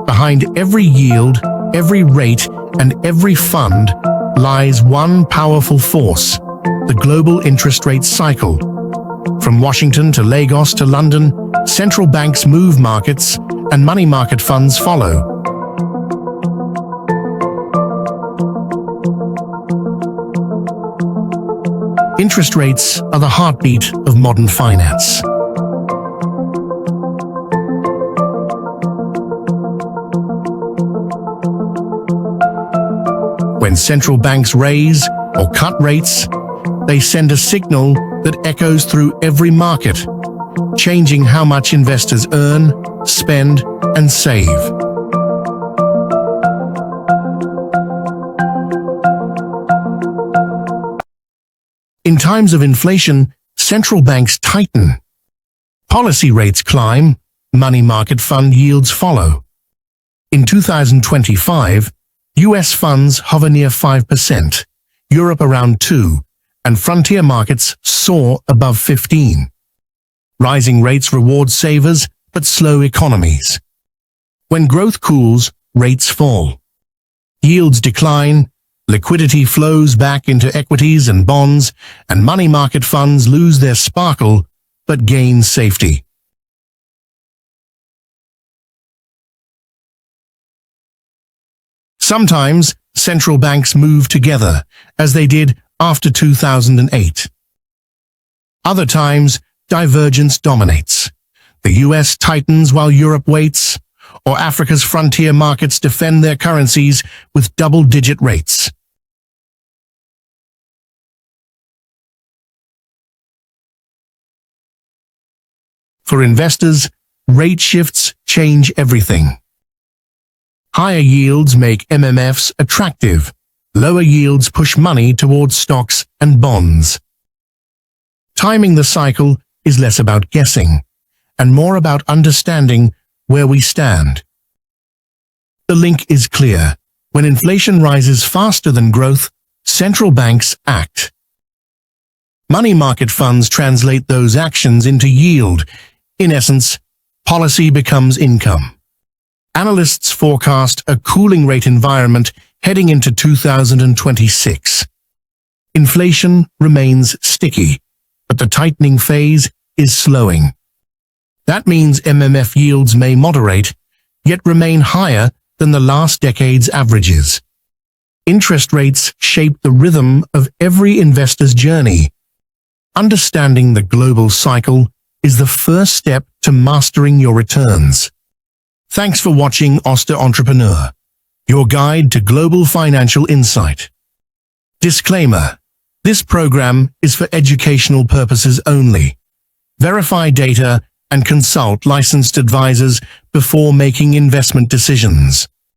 Behind every yield, every rate, and every fund lies one powerful force: the global interest rate cycle. From Washington to Lagos to London, central banks move markets and money market funds follow. Interest rates are the heartbeat of modern finance. When central banks raise or cut rates, they send a signal that echoes through every market, changing how much investors earn, spend, and save. In times of inflation, central banks tighten. Policy rates climb, money market fund yields follow. In 2025, US funds hover near 5%, Europe around 2%, and frontier markets soar above 15%. Rising rates reward savers but slow economies. When growth cools, rates fall. Yields decline, liquidity flows back into equities and bonds, and money market funds lose their sparkle but gain safety. Sometimes central banks move together, as they did after 2008. Other times, divergence dominates. The US tightens while Europe waits, or Africa's frontier markets defend their currencies with double-digit rates. For investors, rate shifts change everything. Higher yields make MMFs attractive. Lower yields push money towards stocks and bonds. Timing the cycle is less about guessing and more about understanding where we stand. The link is clear. When inflation rises faster than growth, central banks act. Money market funds translate those actions into yield. In essence, policy becomes income. Analysts forecast a cooling rate environment heading into 2026. Inflation remains sticky, but the tightening phase is slowing. That means MMF yields may moderate, yet remain higher than the last decade's averages. Interest rates shape the rhythm of every investor's journey. Understanding the global cycle is the first step to mastering your returns. Thanks for watching Auster Entrepreneur, your guide to global financial insight. Disclaimer: this program is for educational purposes only. Verify data and consult licensed advisors before making investment decisions.